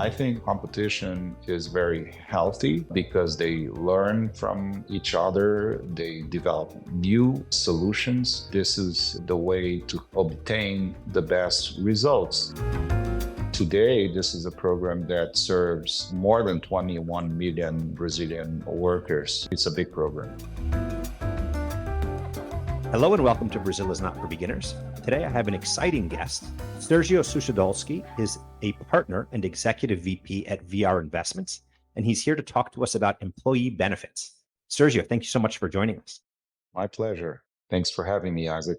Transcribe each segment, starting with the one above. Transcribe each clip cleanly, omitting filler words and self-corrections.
I think competition is very healthy because they learn from each other, they develop new solutions. This is the way to obtain the best results. Today, this is a program that serves more than 21 million Brazilian workers. It's a big program. Hello and welcome to Brazil is Not for Beginners. Today I have an exciting guest. Sergio Suchodolski is a partner and executive VP at VR Investments, and he's here to talk to us about employee benefits. Sergio, thank you so much for joining us. My pleasure. Thanks for having me, Isaac.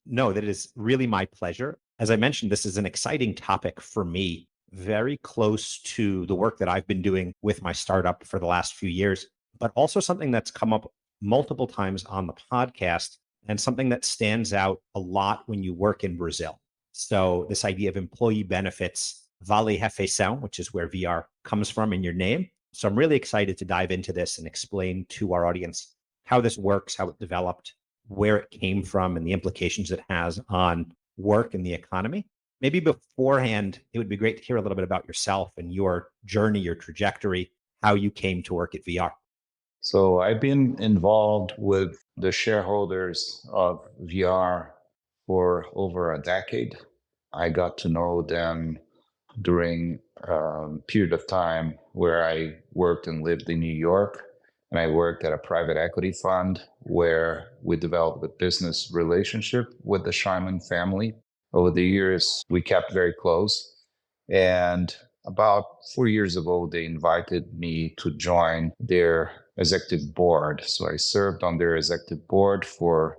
No, that is really my pleasure. As I mentioned, this is an exciting topic for me, very close to the work that I've been doing with my startup for the last few years, but also something that's come up multiple times on the podcast and something that stands out a lot when you work in Brazil. So this idea of employee benefits, Vale Refeição, which is where VR comes from in your name. So I'm really excited to dive into this and explain to our audience how this works, how it developed, where it came from, and the implications it has on work and the economy. Maybe beforehand, it would be great to hear a little bit about yourself and your journey, your trajectory, how you came to work at VR. So I've been involved with the shareholders of VR for over a decade. I got to know them during a period of time where I worked and lived in New York. And I worked at a private equity fund where we developed a business relationship with the Scheinman family. Over the years, we kept very close. And about 4 years ago, they invited me to join their executive board. So I served on their executive board for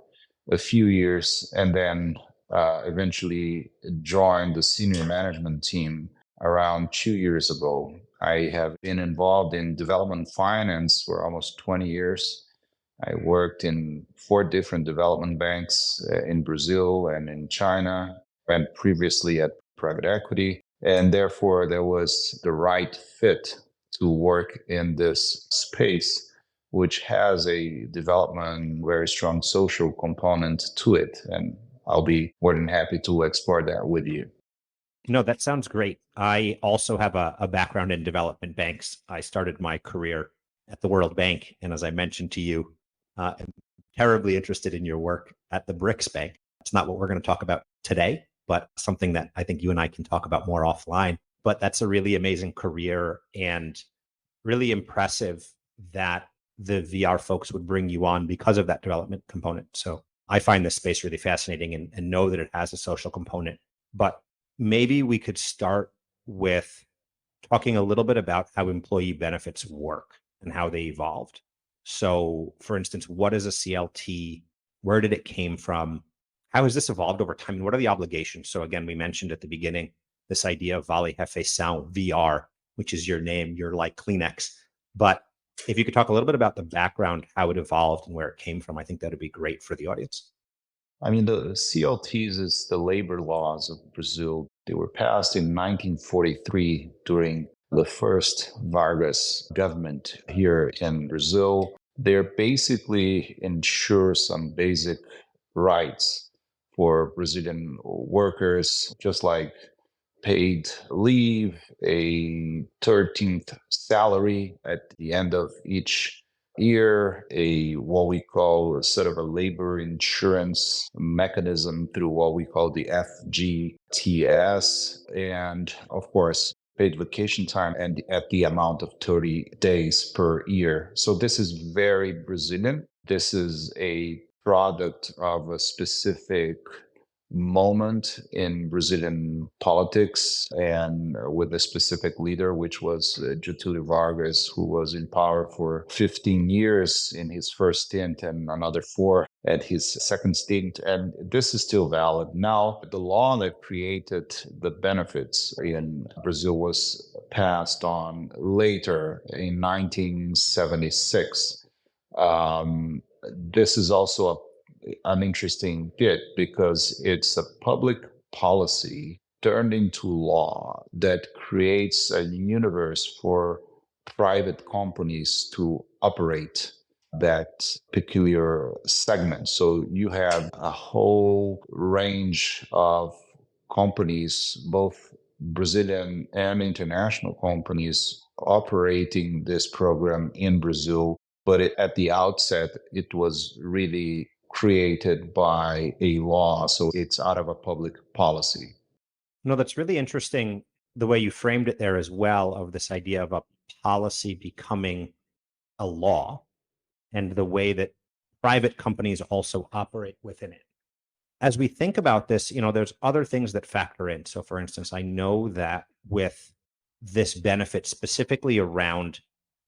a few years and then eventually joined the senior management team around 2 years ago. I have been involved in development finance for almost 20 years. I worked in 4 different development banks in Brazil and in China, and previously at private equity. And therefore, there was the right fit to work in this space, which has a development, very strong social component to it. And I'll be more than happy to explore that with you. No, that sounds great. I also have a background in development banks. I started my career at the World Bank. And as I mentioned to you, I'm terribly interested in your work at the BRICS Bank. It's not what we're going to talk about today, but something that I think you and I can talk about more offline. But that's a really amazing career and really impressive that the VR folks would bring you on because of that development component. So I find this space really fascinating and know that it has a social component. But maybe we could start with talking a little bit about how employee benefits work and how they evolved. So, for instance, what is a CLT? Where did it came from? How has this evolved over time? And what are the obligations? So again, we mentioned at the beginning, this idea of Vale Refeição, VR, which is your name, you're like Kleenex. But if you could talk a little bit about the background, how it evolved and where it came from, I think that would be great for the audience. I mean, the CLTs is the labor laws of Brazil. They were passed in 1943 during the first Vargas government here in Brazil. They're basically ensure some basic rights for Brazilian workers, just like paid leave, a 13th salary at the end of each year, a what we call sort of a labor insurance mechanism through what we call the FGTS, and of course, paid vacation time and at the amount of 30 days per year. So this is very Brazilian. This is a product of a specific moment in Brazilian politics and with a specific leader, which was Getúlio Vargas, who was in power for 15 years in his first stint and another 4 at his second stint. And this is still valid. Now, the law that created the benefits in Brazil was passed on later in 1976. This is also an interesting bit because it's a public policy turned into law that creates a universe for private companies to operate that peculiar segment. So you have a whole range of companies, both Brazilian and international companies operating this program in Brazil. But at the outset, it was really created by a law. So it's out of a public policy. No, that's really interesting the way you framed it there as well, of this idea of a policy becoming a law and the way that private companies also operate within it. As we think about this, there's other things that factor in. So, for instance, I know that with this benefit specifically around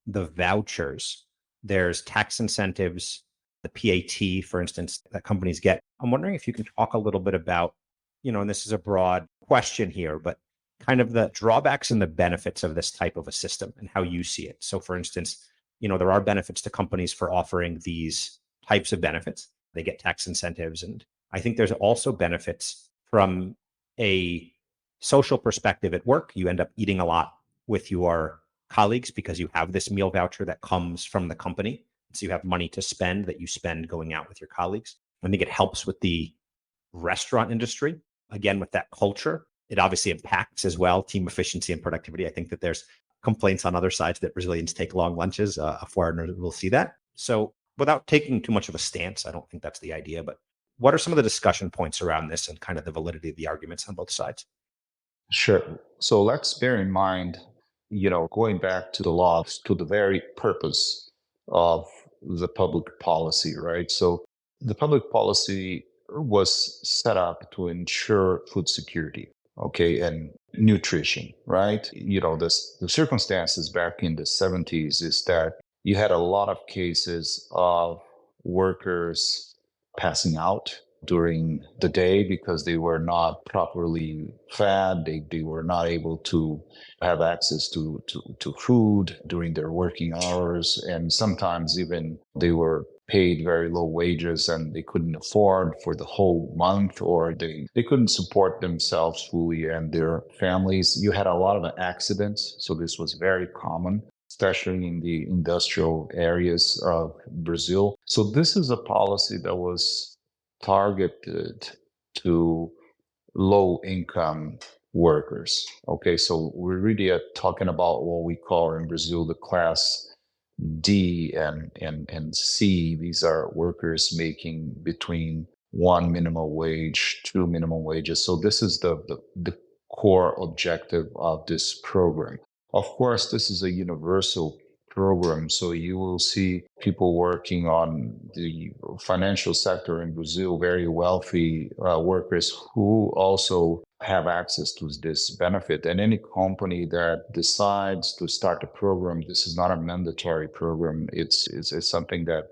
the vouchers, there's tax incentives, the PAT, for instance, that companies get. I'm wondering if you can talk a little bit about, and this is a broad question here, but kind of the drawbacks and the benefits of this type of a system and how you see it. So, for instance, there are benefits to companies for offering these types of benefits. They get tax incentives. And I think there's also benefits from a social perspective at work. You end up eating a lot with your colleagues because you have this meal voucher that comes from the company. So you have money to spend that you spend going out with your colleagues. I think it helps with the restaurant industry. Again, with that culture, it obviously impacts as well team efficiency and productivity. I think that there's complaints on other sides that Brazilians take long lunches. A foreigner will see that. So without taking too much of a stance, I don't think that's the idea, but what are some of the discussion points around this and kind of the validity of the arguments on both sides? Sure. So let's bear in mind, going back to the laws, to the very purpose of the public policy, right? So the public policy was set up to ensure food security, okay, and nutrition, right? The circumstances back in the 70s is that you had a lot of cases of workers passing out during the day because they were not properly fed. They were not able to have access to food during their working hours. And sometimes even they were paid very low wages and they couldn't afford for the whole month, or they couldn't support themselves fully and their families. You had a lot of accidents. So this was very common, especially in the industrial areas of Brazil. So this is a policy that was targeted to low income workers. Okay, so we're really talking about what we call in Brazil the class D and C. These are workers making between one minimum wage, two minimum wages. So this is the core objective of this program. Of course, this is a universal program. So you will see people working on the financial sector in Brazil, very wealthy workers who also have access to this benefit. And any company that decides to start a program, this is not a mandatory program. It's something that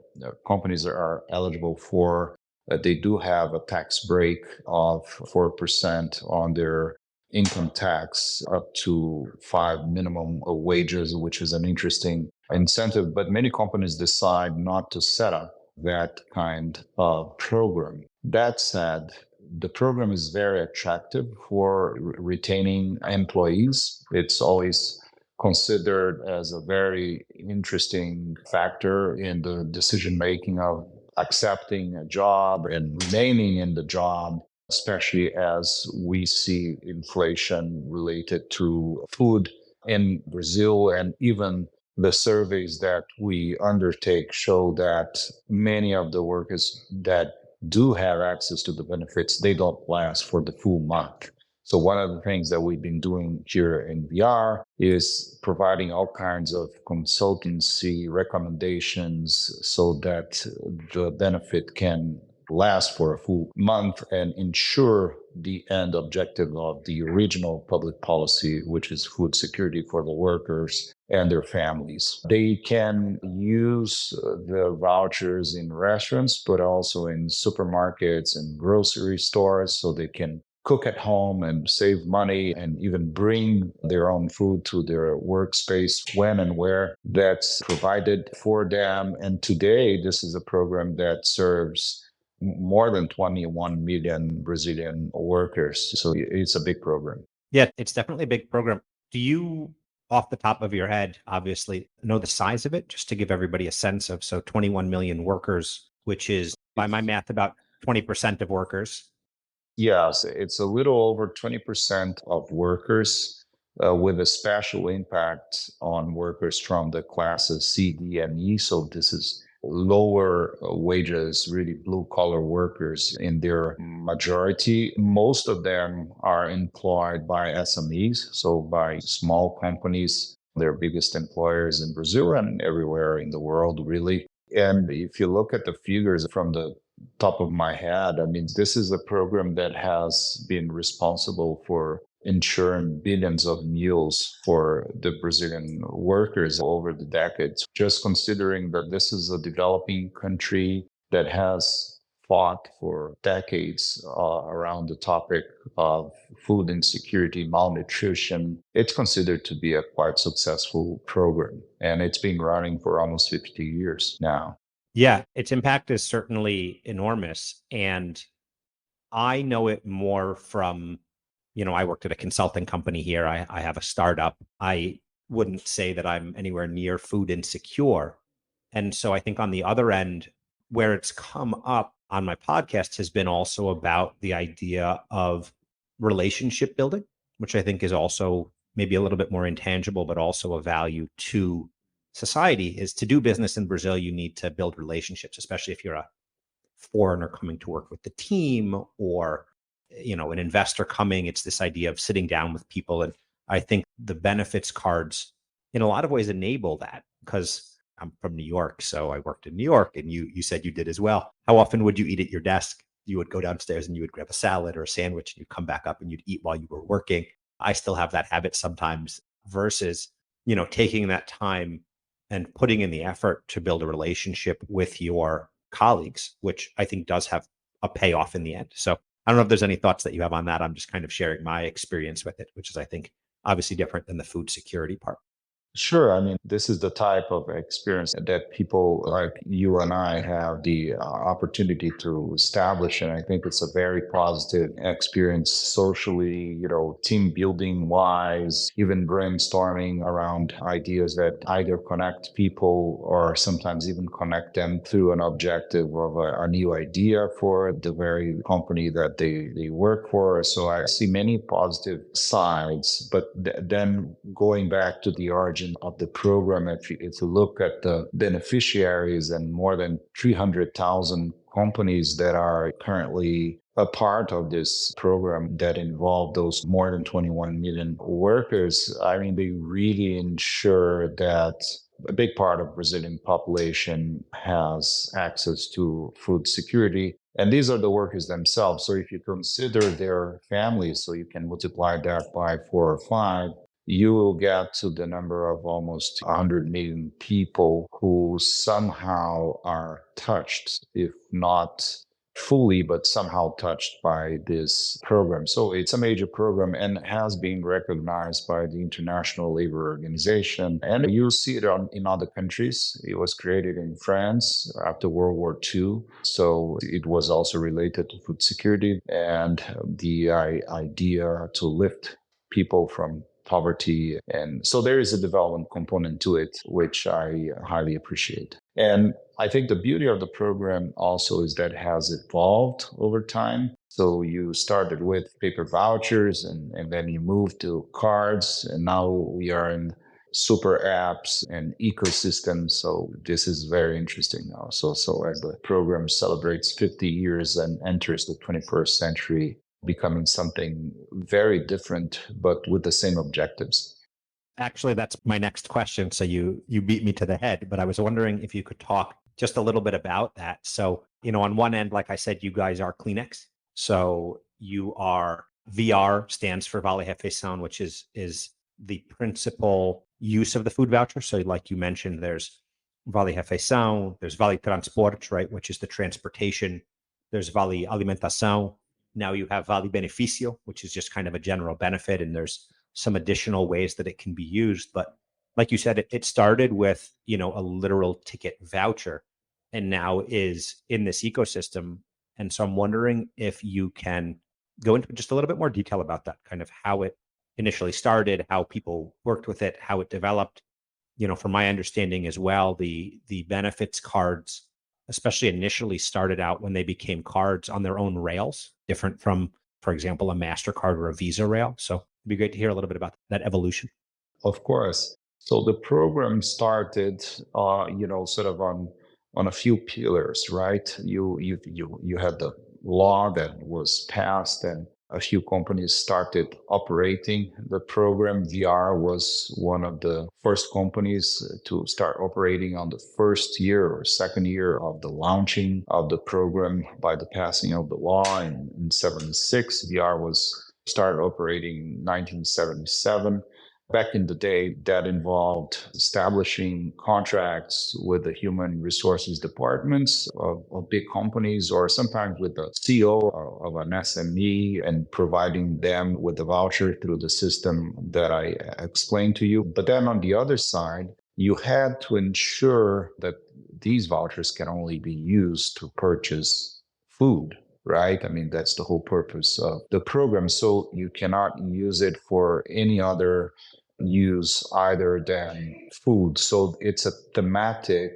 companies are eligible for. They do have a tax break of 4% on their income tax up to 5 minimum wages, which is an interesting incentive. But many companies decide not to set up that kind of program. That said, the program is very attractive for retaining employees. It's always considered as a very interesting factor in the decision making of accepting a job and remaining in the job, especially as we see inflation related to food in Brazil. And even the surveys that we undertake show that many of the workers that do have access to the benefits, they don't last for the full month. So one of the things that we've been doing here in VR is providing all kinds of consultancy recommendations so that the benefit can last for a full month and ensure the end objective of the original public policy, which is food security for the workers and their families. They can use the vouchers in restaurants, but also in supermarkets and grocery stores, so they can cook at home and save money and even bring their own food to their workspace when and where that's provided for them. And today, this is a program that serves more than 21 million Brazilian workers. So it's a big program. Yeah, it's definitely a big program. Do you, off the top of your head, obviously know the size of it, just to give everybody a sense of? So 21 million workers, which is, by my math, about 20% of workers. Yes, it's a little over 20% of workers, with a special impact on workers from the classes C, D, and E. So this is lower wages, really blue collar workers in their majority. Most of them are employed by SMEs, so by small companies. They're biggest employers in Brazil and everywhere in the world, really. And if you look at the figures from the top of my head, I mean, this is a program that has been responsible for ensuring billions of meals for the Brazilian workers over the decades. Just considering that this is a developing country that has fought for decades around the topic of food insecurity, malnutrition, it's considered to be a quite successful program. And it's been running for almost 50 years now. Yeah, its impact is certainly enormous. And I know it more from, I worked at a consulting company here. I have a startup. I wouldn't say that I'm anywhere near food insecure. And so I think on the other end, where it's come up on my podcast has been also about the idea of relationship building, which I think is also maybe a little bit more intangible, but also a value to society. Is to do business in Brazil, you need to build relationships, especially if you're a foreigner coming to work with the team, or an investor coming. It's this idea of sitting down with people. And I think the benefits cards in a lot of ways enable that, because I'm from New York, so I worked in New York, and you said you did as well. How often would you eat at your desk? You would go downstairs and you would grab a salad or a sandwich, and you'd come back up and you'd eat while you were working. I still have that habit sometimes, versus taking that time and putting in the effort to build a relationship with your colleagues, which I think does have a payoff in the end. So I don't know if there's any thoughts that you have on that. I'm just kind of sharing my experience with it, which is, I think, obviously different than the food security part. Sure. I mean, this is the type of experience that people like you and I have the opportunity to establish. And I think it's a very positive experience socially, team building wise, even brainstorming around ideas that either connect people or sometimes even connect them through an objective of a new idea for the very company that they work for. So I see many positive sides, but then going back to the origin of the program, if you look at the beneficiaries and more than 300,000 companies that are currently a part of this program that involve those more than 21 million workers, I mean, they really ensure that a big part of Brazilian population has access to food security. And these are the workers themselves. So if you consider their families, so you can multiply that by 4 or 5, you will get to the number of almost 100 million people who somehow are touched, if not fully, but somehow touched by this program. So it's a major program and has been recognized by the International Labor Organization. And you see it in other countries. It was created in France after World War II. So it was also related to food security and the idea to lift people from poverty. And so there is a development component to it, which I highly appreciate. And I think the beauty of the program also is that it has evolved over time. So you started with paper vouchers and then you moved to cards, and now we are in super apps and ecosystems. So this is very interesting now. So as the program celebrates 50 years and enters the 21st century, becoming something very different, but with the same objectives. Actually, that's my next question. So you beat me to the head, but I was wondering if you could talk just a little bit about that. So, on one end, like I said, you guys are Kleenex. So you are VR, stands for Vale Refeição, which is the principal use of the food voucher. So like you mentioned, there's Vale Refeição, there's Vale Transporte, right, which is the transportation. There's Vale Alimentação. Now you have Vale Benefício, which is just kind of a general benefit. And there's some additional ways that it can be used. But like you said, it started with, a literal ticket voucher and now is in this ecosystem. And so I'm wondering if you can go into just a little bit more detail about that, kind of how it initially started, how people worked with it, how it developed. From my understanding as well, the benefits cards, especially initially, started out when they became cards on their own rails, different from for example, a MasterCard or a Visa rail. So it'd be great to hear a little bit about that evolution. Of course. So the program started, sort of on a few pillars, right? You had the law that was passed, and a few companies started operating the program. VR was one of the first companies to start operating on the first year or second year of the launching of the program by the passing of the law in 76. VR was started operating in 1977. Back in the day, that involved establishing contracts with the human resources departments of big companies, or sometimes with the CEO of an SME, and providing them with a voucher through the system that I explained to you. But then on the other side, you had to ensure that these vouchers can only be used to purchase food, right? I mean, that's the whole purpose of the program. So you cannot use it for any other use either than food. So it's a thematic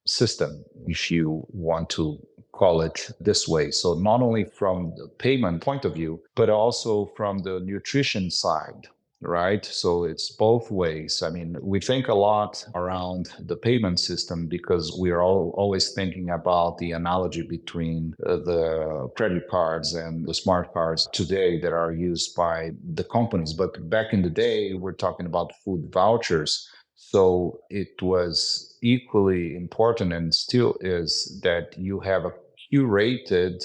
system, if you want to call it this way. So not only from the payment point of view, but also from the nutrition side, right? So it's both ways. I mean, we think a lot around the payment system because we are always thinking about the analogy between the credit cards and the smart cards today that are used by the companies. But back in the day, we're talking about food vouchers. So it was equally important, and still is, that you have a curated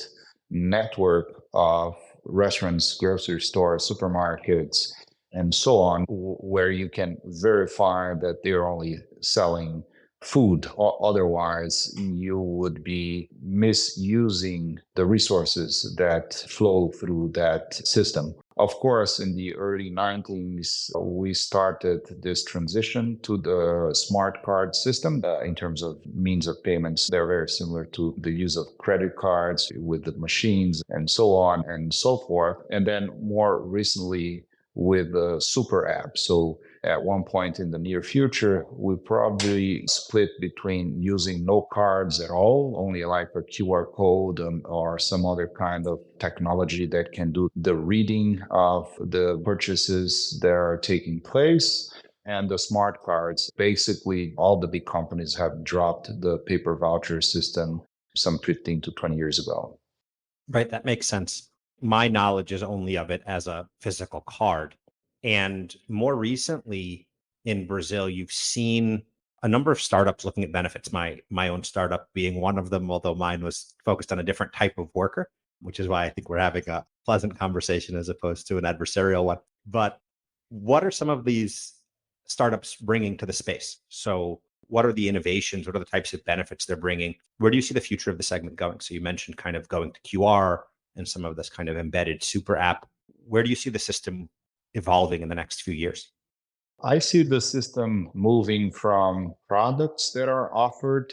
network of restaurants, grocery stores, supermarkets, and so on, where you can verify that they're only selling food. Otherwise, you would be misusing the resources that flow through that system. Of course, in the early 90s, we started this transition to the smart card system. In terms of means of payments, they're very similar to the use of credit cards with the machines and so on and so forth. And then more recently, with the super app. So at one point in the near future, we probably split between using no cards at all, only like a QR code or some other kind of technology that can do the reading of the purchases that are taking place. And the smart cards, basically all the big companies have dropped the paper voucher system some 15 to 20 years ago. Right. That makes sense. My knowledge is only of it as a physical card. And more recently in Brazil, you've seen a number of startups looking at benefits, my own startup being one of them, although mine was focused on a different type of worker, which is why I think we're having a pleasant conversation as opposed to an adversarial one. But what are some of these startups bringing to the space? So what are the innovations? What are the types of benefits they're bringing? Where do you see the future of the segment going? So you mentioned kind of going to QR and some of this kind of embedded super app. Where do you see the system evolving in the next few years? I see the system moving from products that are offered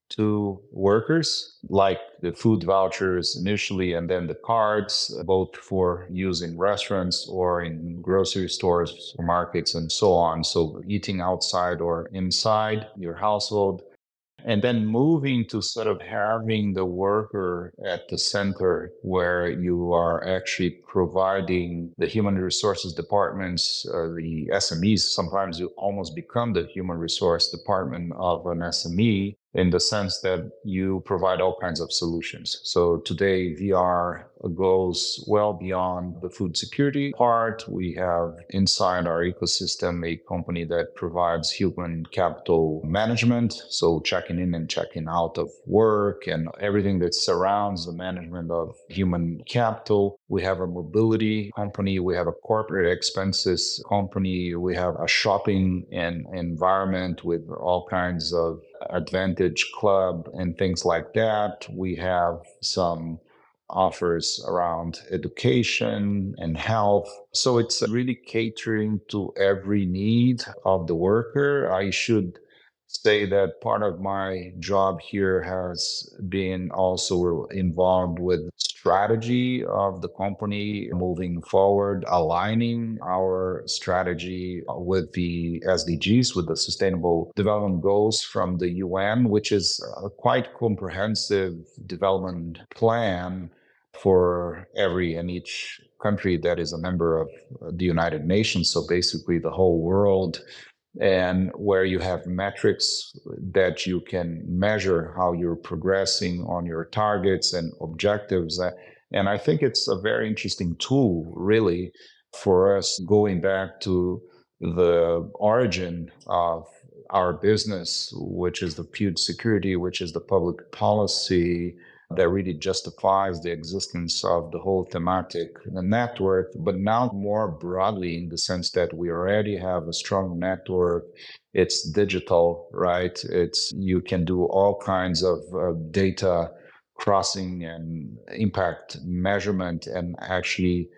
to workers, like the food vouchers initially, and then the cards, both for use in restaurants or in grocery stores, markets, and so on. So eating outside or inside your household. And then moving to sort of having the worker at the center, where you are actually providing the human resources departments, the SMEs. Sometimes you almost become the human resource department of an SME, in the sense that you provide all kinds of solutions. So today, VR goes well beyond the food security part. We have inside our ecosystem a company that provides human capital management, so checking in and checking out of work and everything that surrounds the management of human capital. We have a mobility company, we have a corporate expenses company, we have a shopping and environment with all kinds of Advantage Club and things like that. We have some offers around education and health. So it's really catering to every need of the worker. I should say that part of my job here has been also involved with strategy of the company moving forward, aligning our strategy with the SDGs, with the Sustainable Development Goals from the UN, which is a quite comprehensive development plan for every and each country that is a member of the United Nations. So basically, the whole world, and where you have metrics that you can measure how you're progressing on your targets and objectives. And I think it's a very interesting tool, really, for us going back to the origin of our business, which is the food security, which is the public policy that really justifies the existence of the whole thematic network, but now more broadly in the sense that we already have a strong network. It's digital, right? It's you can do all kinds of data crossing and impact measurement and actually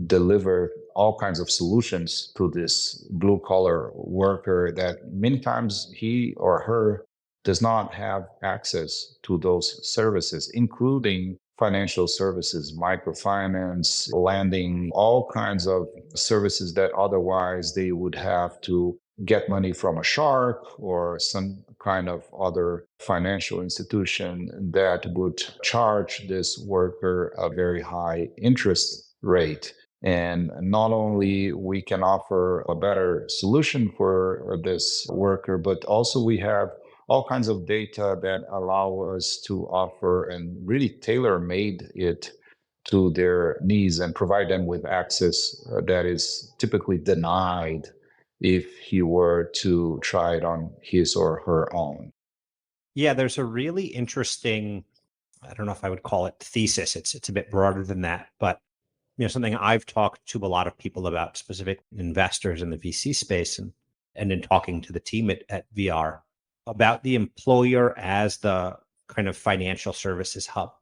deliver all kinds of solutions to this blue collar worker that many times he or her does not have access to those services, including financial services, microfinance, lending, all kinds of services that otherwise they would have to get money from a shark or some kind of other financial institution that would charge this worker a very high interest rate. And not only we can offer a better solution for this worker, but also we have all kinds of data that allow us to offer and really tailor made it to their needs and provide them with access that is typically denied if he were to try it on his or her own. Yeah, there's a really interesting, I don't know if I would call it thesis. It's a bit broader than that, but something I've talked to a lot of people about, specific investors in the VC space, and in talking to the team at VR about the employer as the kind of financial services hub.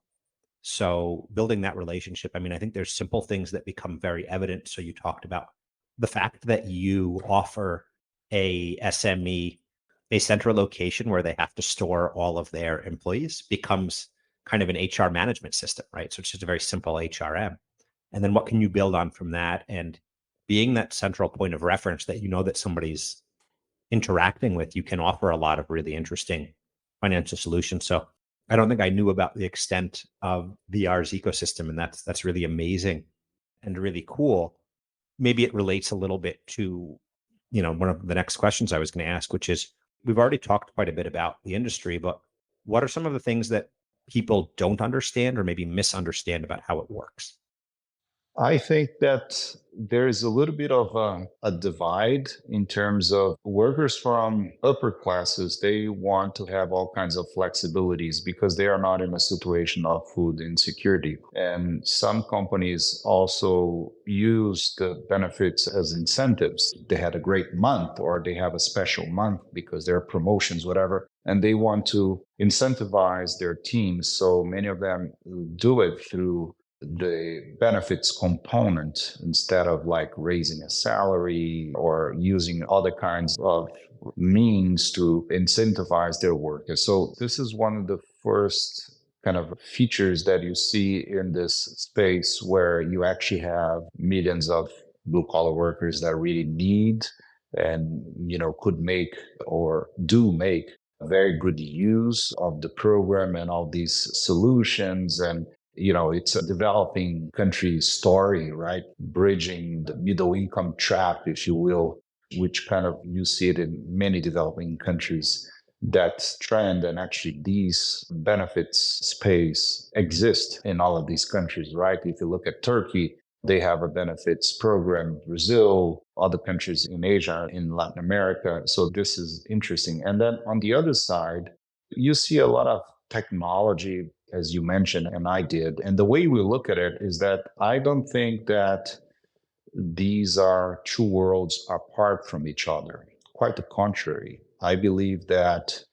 So building that relationship, I mean, I think there's simple things that become very evident. So you talked about the fact that you offer a SME a central location where they have to store all of their employees becomes kind of an HR management system, right? So it's just a very simple HRM. And then what can you build on from that? And being that central point of reference that you know that somebody's interacting with, you can offer a lot of really interesting financial solutions. So I don't think I knew about the extent of VR's ecosystem, and that's really amazing and really cool. Maybe it relates a little bit to, one of the next questions I was going to ask, which is we've already talked quite a bit about the industry, but what are some of the things that people don't understand or maybe misunderstand about how it works? I think that there is a little bit of a divide in terms of workers from upper classes. They want to have all kinds of flexibilities because they are not in a situation of food insecurity. And some companies also use the benefits as incentives. They had a great month or they have a special month because there are promotions, whatever. And they want to incentivize their teams. So many of them do it through the benefits component instead of like raising a salary or using other kinds of means to incentivize their workers. So this is one of the first kind of features that you see in this space where you actually have millions of blue collar workers that really need and could make or do make very good use of the program and all these solutions. And it's a developing country story, right? Bridging the middle income trap, if you will, which kind of you see it in many developing countries. That trend and actually these benefits space exist in all of these countries, right? If you look at Turkey, they have a benefits program, Brazil, other countries in Asia, in Latin America. So this is interesting. And then on the other side, you see a lot of technology, as you mentioned, and I did. And the way we look at it is that I don't think that these are two worlds apart from each other. Quite the contrary. I believe that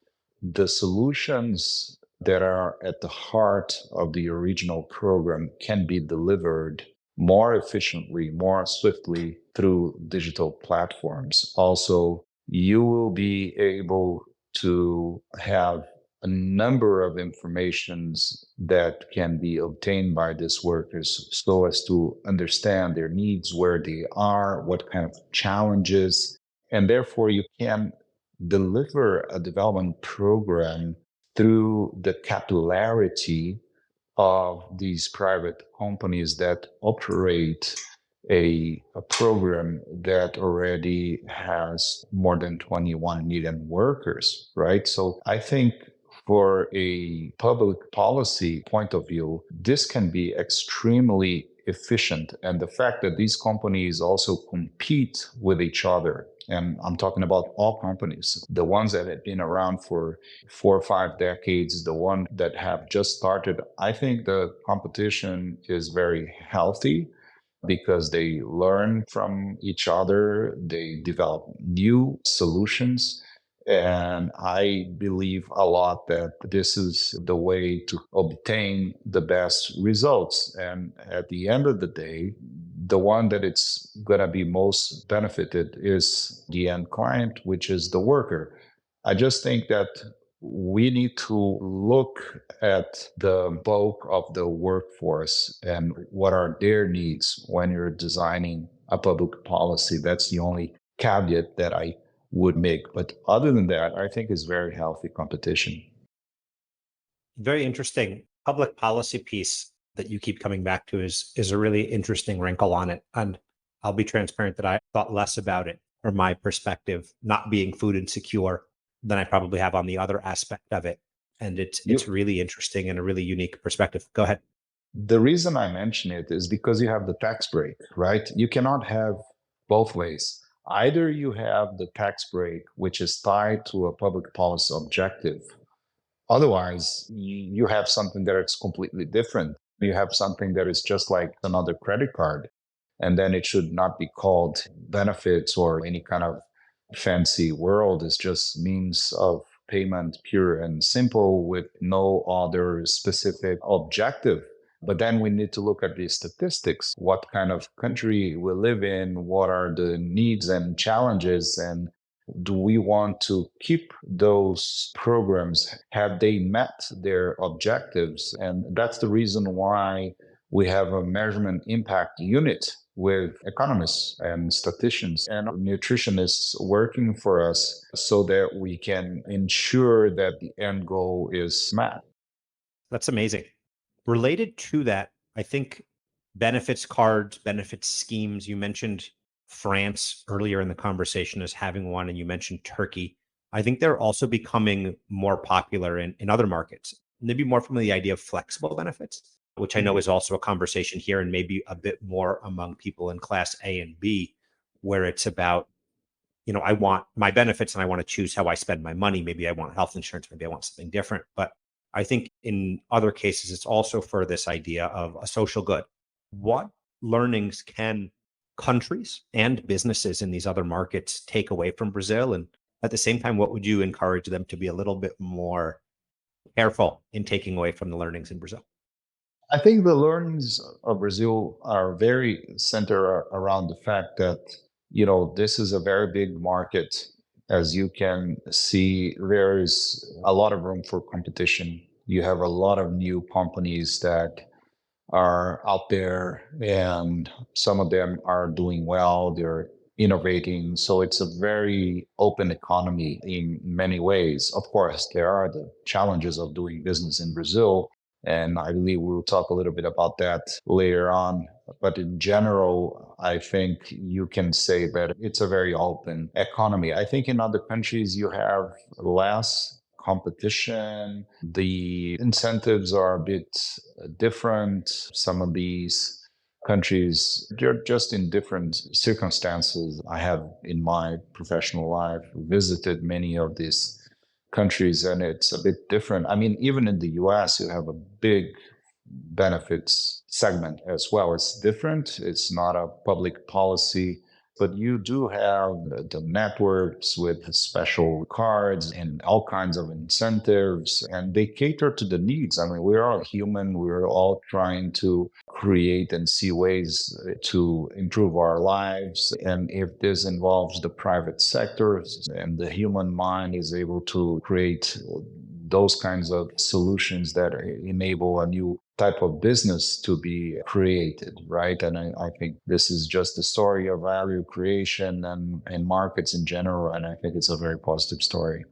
the solutions that are at the heart of the original program can be delivered more efficiently, more swiftly through digital platforms. Also, you will be able to have a number of informations that can be obtained by these workers so as to understand their needs, where they are, what kind of challenges, and therefore you can deliver a development program through the capillarity of these private companies that operate a program that already has more than 21 million workers, right? So I think for a public policy point of view, this can be extremely efficient. And the fact that these companies also compete with each other, and I'm talking about all companies, the ones that have been around for 4 or 5 decades, the one that have just started, I think the competition is very healthy because they learn from each other, they develop new solutions. And I believe a lot that this is the way to obtain the best results. And at the end of the day, the one that it's going to be most benefited is the end client, which is the worker. I just think that we need to look at the bulk of the workforce and what are their needs when you're designing a public policy. That's the only caveat that I would make. But other than that, I think it's very healthy competition. Very interesting. Public policy piece that you keep coming back to is a really interesting wrinkle on it. And I'll be transparent that I thought less about it from my perspective, not being food insecure, than I probably have on the other aspect of it. And it's You, really interesting and a really unique perspective. Go ahead. the reason I mention it is because you have the tax break, right? You cannot have both ways. Either you have the tax break, which is tied to a public policy objective. Otherwise, you have something that is completely different. You have something that is just like another credit card. And then it should not be called benefits or any kind of fancy world. It's just means of payment, pure and simple, with no other specific objective. But then we need to look at the statistics. What kind of country we live in? What are the needs and challenges? And do we want to keep those programs? Have they met their objectives? And that's the reason why we have a measurement impact unit with economists and statisticians and nutritionists working for us so that we can ensure that the end goal is met. That's amazing. Related to that, I think benefits cards, benefits schemes, you mentioned France earlier in the conversation as having one, and you mentioned Turkey. I think they're also becoming more popular in other markets. Maybe more from the idea of flexible benefits, which I know is also a conversation here and maybe a bit more among people in class A and B, where it's about, I want my benefits and I want to choose how I spend my money. Maybe I want health insurance, maybe I want something different. But I think in other cases, it's also for this idea of a social good. What learnings can countries and businesses in these other markets take away from Brazil? And at the same time, what would you encourage them to be a little bit more careful in taking away from the learnings in Brazil? I think the learnings of Brazil are very centered around the fact that, this is a very big market. As you can see, there's a lot of room for competition. You have a lot of new companies that are out there, and some of them are doing well. They're innovating. So it's a very open economy in many ways. Of course, there are the challenges of doing business in Brazil. And I believe we'll talk a little bit about that later on. But in general, I think you can say that it's a very open economy. I think in other countries, you have less competition. The incentives are a bit different. Some of these countries, they're just in different circumstances. I have in my professional life visited many of these countries and it's a bit different. I mean, even in the US, you have a big benefits segment as well. It's different. It's not a public policy, but you do have the networks with special cards and all kinds of incentives, and they cater to the needs. I mean, we're all human. We're all trying to create and see ways to improve our lives. And if this involves the private sector and the human mind is able to create those kinds of solutions that enable a new type of business to be created, right? And I think this is just the story of value creation and markets in general. And I think it's a very positive story.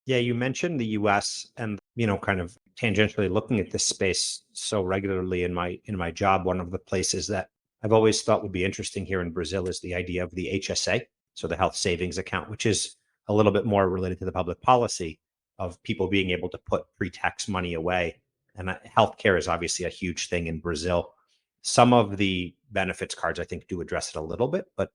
Yeah, you mentioned the US and, kind of tangentially looking at this space so regularly in my job, one of the places that I've always thought would be interesting here in Brazil is the idea of the HSA, so the health savings account, which is a little bit more related to the public policy of people being able to put pre-tax money away. And healthcare is obviously a huge thing in Brazil. Some of the benefits cards, I think, do address it a little bit, but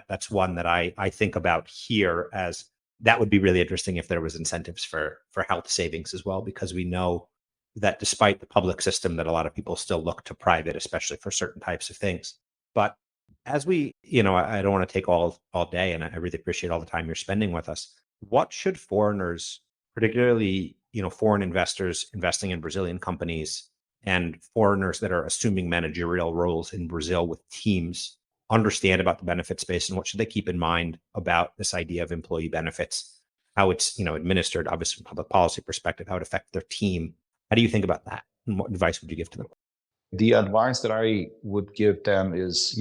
that's one that I think about here as that would be really interesting if there was incentives for health savings as well, because we know that despite the public system, that a lot of people still look to private, especially for certain types of things. But as I don't want to take all day, and I really appreciate all the time you're spending with us. What should foreigners, particularly foreign investors investing in Brazilian companies, and foreigners that are assuming managerial roles in Brazil with teams, understand about the benefit space, and what should they keep in mind about this idea of employee benefits, how it's administered, obviously from a public policy perspective, how it affects their team? How do you think about that, and what advice would you give to them? The advice that I would give them is,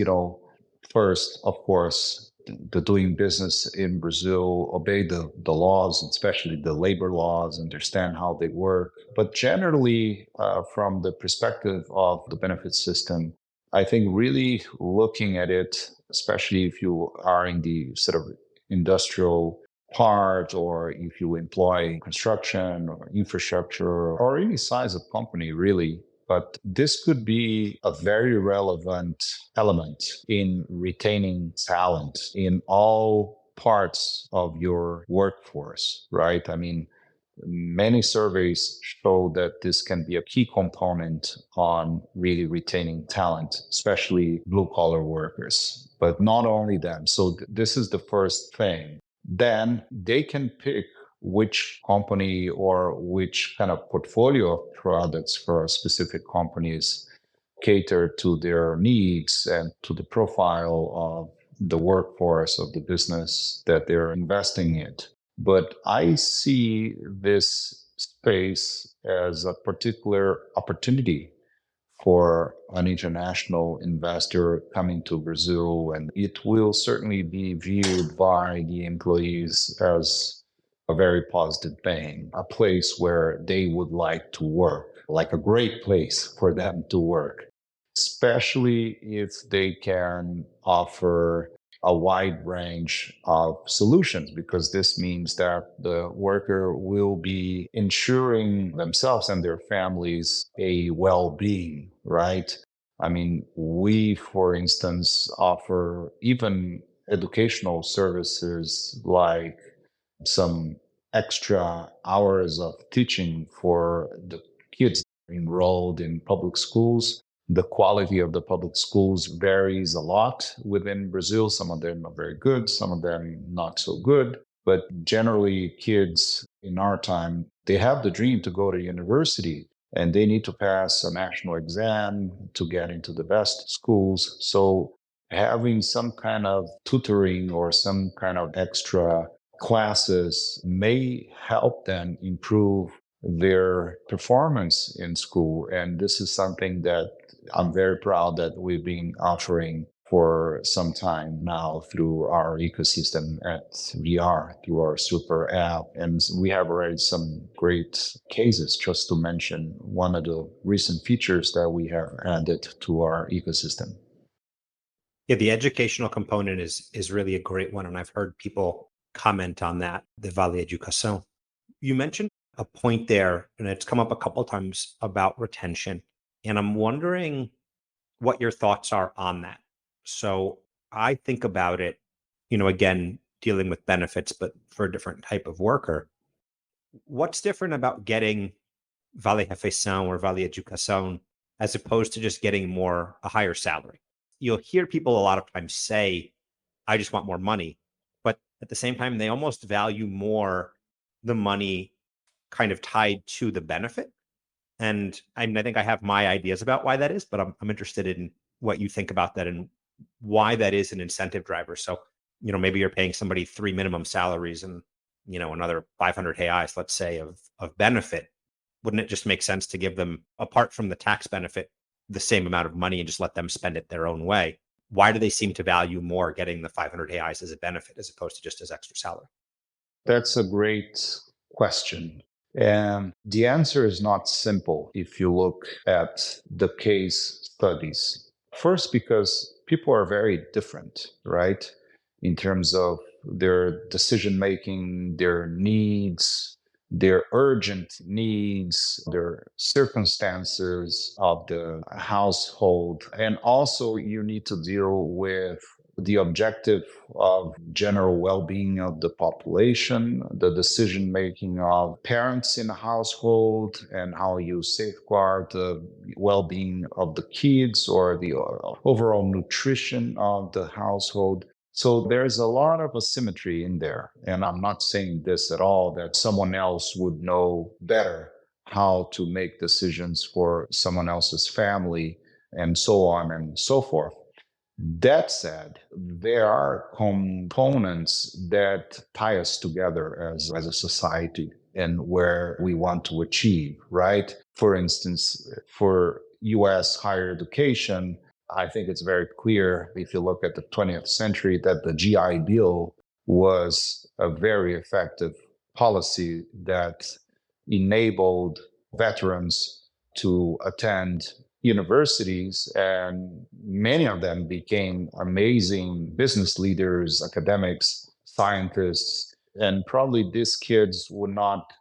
first, of course, the doing business in Brazil, obey the laws, especially the labor laws, understand how they work. But generally, from the perspective of the benefit system, I think really looking at it, especially if you are in the sort of industrial part, or if you employ construction or infrastructure or any size of company, really. But this could be a very relevant element in retaining talent in all parts of your workforce, right? I mean, many surveys show that this can be a key component on really retaining talent, especially blue collar workers, but not only them. So this is the first thing. Then they can pick which company or which kind of portfolio of products for specific companies cater to their needs and to the profile of the workforce of the business that they're investing in. But I see this space as a particular opportunity for an international investor coming to Brazil, and it will certainly be viewed by the employees as a very positive thing, a place where they would like to work, like a great place for them to work, especially if they can offer a wide range of solutions, because this means that the worker will be ensuring themselves and their families a well-being, right? I mean, we, for instance, offer even educational services like some extra hours of teaching for the kids enrolled in public schools. The quality of the public schools varies a lot within Brazil. Some of them are very good, some of them not so good. But generally, kids in our time, they have the dream to go to university, and they need to pass a national exam to get into the best schools. So having some kind of tutoring or some kind of extra classes may help them improve their performance in school. And this is something that I'm very proud that we've been offering for some time now through our ecosystem at VR, through our super app. And we have already some great cases, just to mention one of the recent features that we have added to our ecosystem. Yeah, the educational component is really a great one, and I've heard people comment on that, the Vale Educação. You mentioned a point there, and it's come up a couple of times about retention, and I'm wondering what your thoughts are on that. So I think about it, again, dealing with benefits, but for a different type of worker. What's different about getting Vale Refeição or Vale Educação as opposed to just getting a higher salary? You'll hear people a lot of times say, I just want more money. But at the same time, they almost value more the money kind of tied to the benefit. And I think I have my ideas about why that is, but I'm interested in what you think about that and why that is an incentive driver. So, maybe you're paying somebody 3 minimum salaries and, another 500 reais, let's say, of benefit. Wouldn't it just make sense to give them, apart from the tax benefit, the same amount of money and just let them spend it their own way? Why do they seem to value more getting the 500 reais as a benefit as opposed to just as extra salary? That's a great question. And the answer is not simple if you look at the case studies. First, because people are very different, right? In terms of their decision making, their needs, their urgent needs, their circumstances of the household. And also, you need to deal with the objective of general well-being of the population, the decision making of parents in the household, and how you safeguard the well-being of the kids or the overall nutrition of the household. So there's a lot of asymmetry in there. And I'm not saying this at all that someone else would know better how to make decisions for someone else's family and so on and so forth. That said, there are components that tie us together as a society and where we want to achieve, right? For instance, for US higher education, I think it's very clear if you look at the 20th century that the GI Bill was a very effective policy that enabled veterans to attend universities, and many of them became amazing business leaders, academics, scientists, and probably these kids would not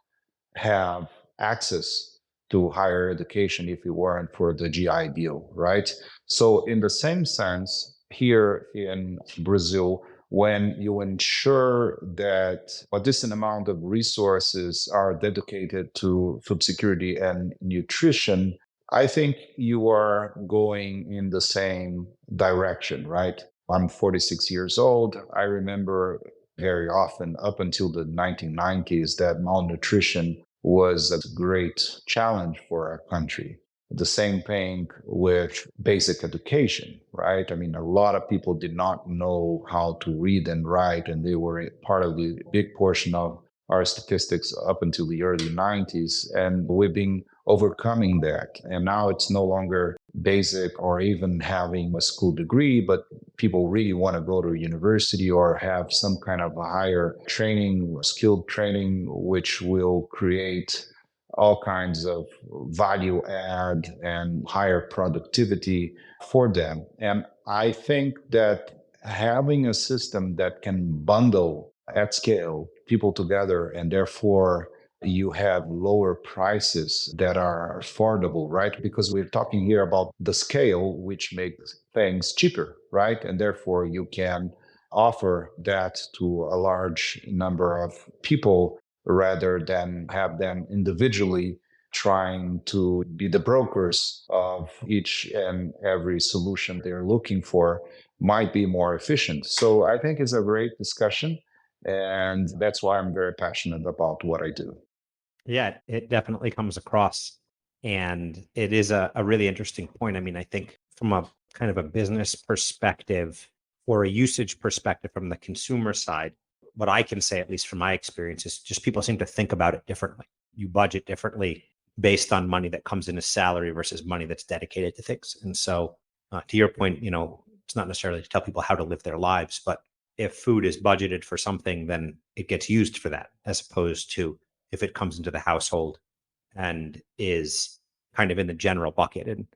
have access to higher education if it weren't for the GI Bill, right? So, in the same sense, here in Brazil, when you ensure that a decent amount of resources are dedicated to food security and nutrition, I think you are going in the same direction, right? I'm 46 years old. I remember very often up until the 1990s that malnutrition was a great challenge for our country. The same thing with basic education, right? I mean, a lot of people did not know how to read and write, and they were part of the big portion of our statistics up until the early 90s. And we've been overcoming that. And now it's no longer basic or even having a school degree, but people really want to go to university or have some kind of a higher training, skilled training, which will create all kinds of value add and higher productivity for them. And I think that having a system that can bundle at scale people together and therefore you have lower prices that are affordable, right? Because we're talking here about the scale, which makes things cheaper, right? And therefore you can offer that to a large number of people rather than have them individually trying to be the brokers of each and every solution they're looking for might be more efficient. So I think it's a great discussion. And that's why I'm very passionate about what I do. Yeah, it definitely comes across. And it is a really interesting point. I mean, I think from a kind of a business perspective or a usage perspective from the consumer side, what I can say, at least from my experience, is just people seem to think about it differently. You budget differently based on money that comes in as salary versus money that's dedicated to things. And so, to your point, it's not necessarily to tell people how to live their lives, but if food is budgeted for something, then it gets used for that, as opposed to if it comes into the household and is kind of in the general bucket. And,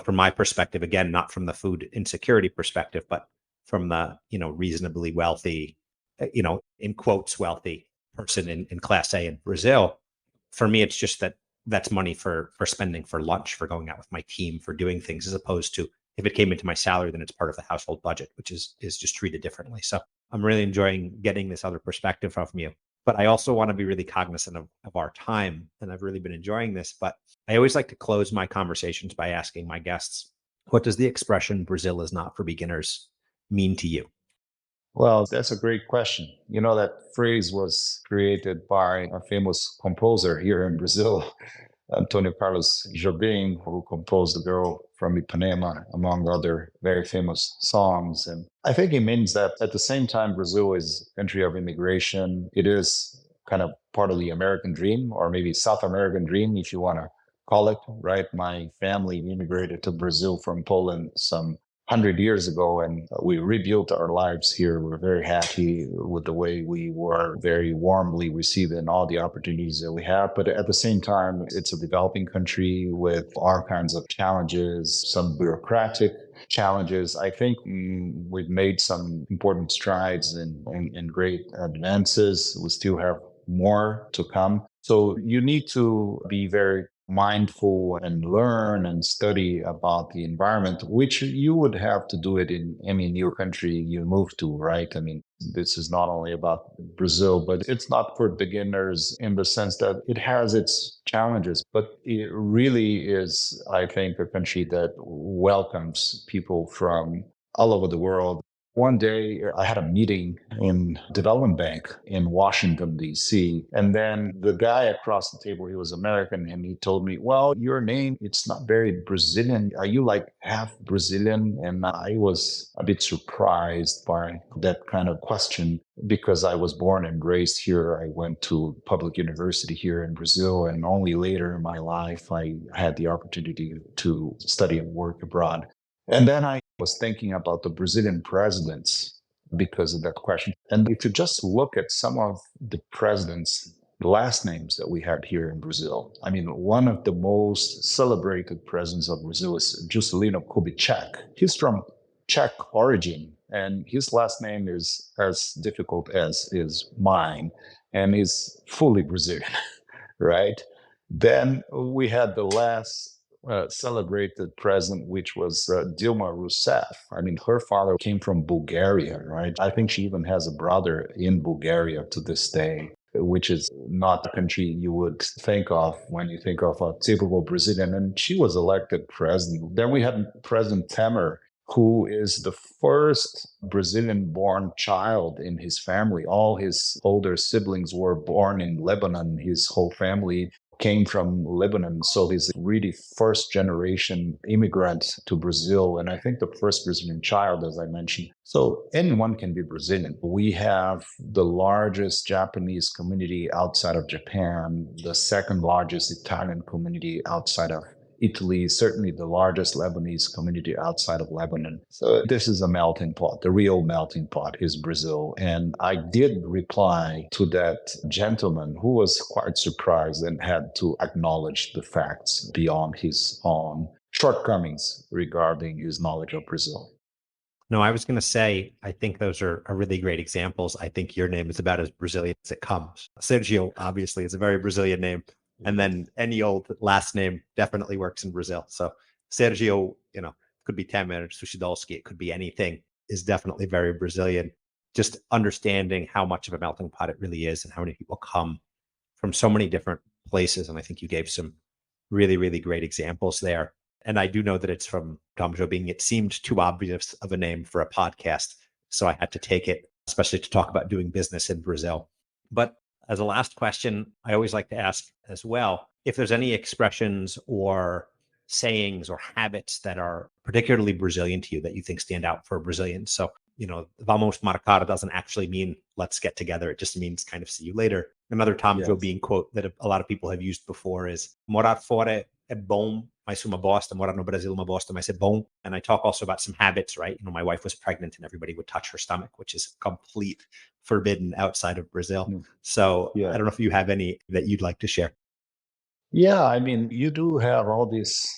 from my perspective, again, not from the food insecurity perspective, but from the, reasonably wealthy, in quotes, wealthy person in class A in Brazil, for me, it's just that's money for spending for lunch, for going out with my team, for doing things, as opposed to if it came into my salary, then it's part of the household budget, which is just treated differently. So I'm really enjoying getting this other perspective from you. But I also want to be really cognizant of our time. And I've really been enjoying this. But I always like to close my conversations by asking my guests, what does the expression Brazil is not for beginners mean to you? Well, that's a great question. You know, that phrase was created by a famous composer here in Brazil, Antonio Carlos Jobim, who composed The Girl from Ipanema, among other very famous songs. And I think it means that at the same time, Brazil is a country of immigration. It is kind of part of the American dream, or maybe South American dream, if you want to call it, right? My family immigrated to Brazil from Poland some 100 years ago, and we rebuilt our lives here. We're very happy with the way we were very warmly received and all the opportunities that we have. But at the same time, it's a developing country with all kinds of challenges, some bureaucratic challenges. I think we've made some important strides and great advances. We still have more to come. So you need to be very mindful and learn and study about the environment, which you would have to do it in any new country you move to, right? I mean, this is not only about Brazil, but it's not for beginners in the sense that it has its challenges, but it really is, I think, a country that welcomes people from all over the world. One day I had a meeting in development bank in Washington, D.C. And then the guy across the table, he was American, and he told me, well, your name, it's not very Brazilian. Are you like half Brazilian? And I was a bit surprised by that kind of question because I was born and raised here. I went to public university here in Brazil, and only later in my life, I had the opportunity to study and work abroad. And then I was thinking about the Brazilian presidents because of that question. And if you just look at some of the presidents' last names that we have here in Brazil, I mean, one of the most celebrated presidents of Brazil is Juscelino Kubitschek. He's from Czech origin, and his last name is as difficult as is mine, and is fully Brazilian, right? Then we had the last celebrated president, which was Dilma Rousseff. I mean, her father came from Bulgaria, right? I think she even has a brother in Bulgaria to this day, which is not the country you would think of when you think of a typical Brazilian. And she was elected president. Then we had President Temer, who is the first Brazilian born child in his family. All his older siblings were born in Lebanon. His whole family came from Lebanon. So he's a really first generation immigrant to Brazil. And I think the first Brazilian child, as I mentioned. So anyone can be Brazilian. We have the largest Japanese community outside of Japan, the second largest Italian community outside of Italy, certainly the largest Lebanese community outside of Lebanon. So this is a melting pot. The real melting pot is Brazil. And I did reply to that gentleman who was quite surprised and had to acknowledge the facts beyond his own shortcomings regarding his knowledge of Brazil. No, I was going to say, I think those are really great examples. I think your name is about as Brazilian as it comes. Sergio, obviously, is a very Brazilian name. And then any old last name definitely works in Brazil. So Sergio, could be Temer, Suchodolski, it could be anything, is definitely very Brazilian. Just understanding how much of a melting pot it really is and how many people come from so many different places. And I think you gave some really, really great examples there. And I do know that it's from Dom Jobim. It seemed too obvious of a name for a podcast. So I had to take it, especially to talk about doing business in Brazil. But as a last question, I always like to ask as well, if there's any expressions or sayings or habits that are particularly Brazilian to you that you think stand out for Brazilians. So, vamos marcar doesn't actually mean let's get together. It just means kind of see you later. Another Tom Jobim quote that a lot of people have used before is morar fora é bom, mas uma bosta. Morar no Brasil uma bosta, mas é bom. And I talk also about some habits, right? My wife was pregnant and everybody would touch her stomach, which is complete forbidden outside of Brazil. So I don't know if you have any that you'd like to share. Yeah, I mean, you do have all these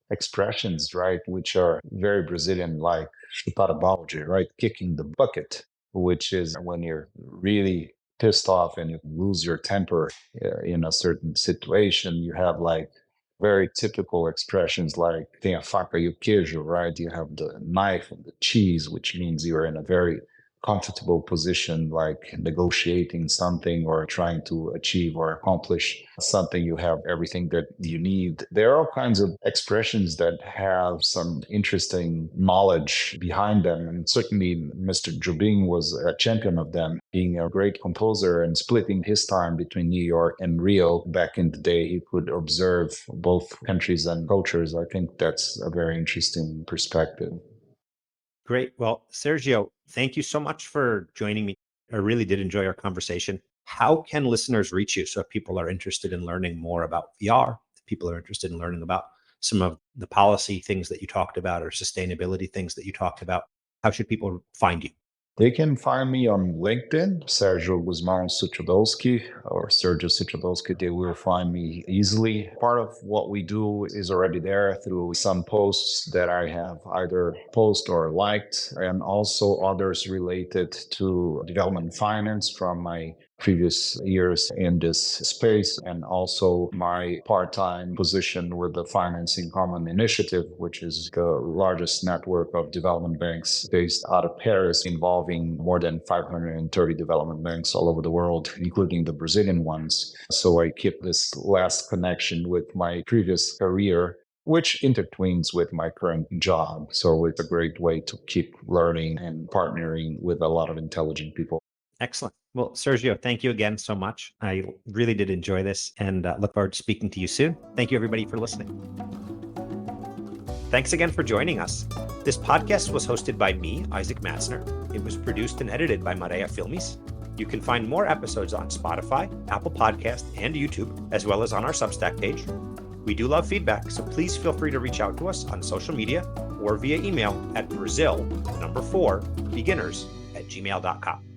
expressions, right, which are very Brazilian, like chutar a balde, right, kicking the bucket, which is when you're really pissed off and you lose your temper in a certain situation. You have like very typical expressions like tem a faca e o queijo, right? You have the knife and the cheese, which means you're in a very comfortable position, like negotiating something or trying to achieve or accomplish something. You have everything that you need. There are all kinds of expressions that have some interesting knowledge behind them. And certainly Mr. Jobim was a champion of them, being a great composer and splitting his time between New York and Rio. Back in the day, he could observe both countries and cultures. I think that's a very interesting perspective. Great. Well, Sergio, thank you so much for joining me. I really did enjoy our conversation. How can listeners reach you? So if people are interested in learning more about VR, if people are interested in learning about some of the policy things that you talked about or sustainability things that you talked about, how should people find you? They can find me on LinkedIn, Sergio Suchodolski or Sergio Suchodolski. They will find me easily. Part of what we do is already there through some posts that I have either posted or liked, and also others related to development finance from my previous years in this space, and also my part-time position with the Financing Common Initiative, which is the largest network of development banks based out of Paris, involving more than 530 development banks all over the world, including the Brazilian ones. So I keep this last connection with my previous career, which intertwines with my current job. So it's a great way to keep learning and partnering with a lot of intelligent people. Excellent. Well, Sergio, thank you again so much. I really did enjoy this and look forward to speaking to you soon. Thank you, everybody, for listening. Thanks again for joining us. This podcast was hosted by me, Isaac Matzner. It was produced and edited by Marea Filmis. You can find more episodes on Spotify, Apple Podcast, and YouTube, as well as on our Substack page. We do love feedback, so please feel free to reach out to us on social media or via email at Brazil4beginners@gmail.com.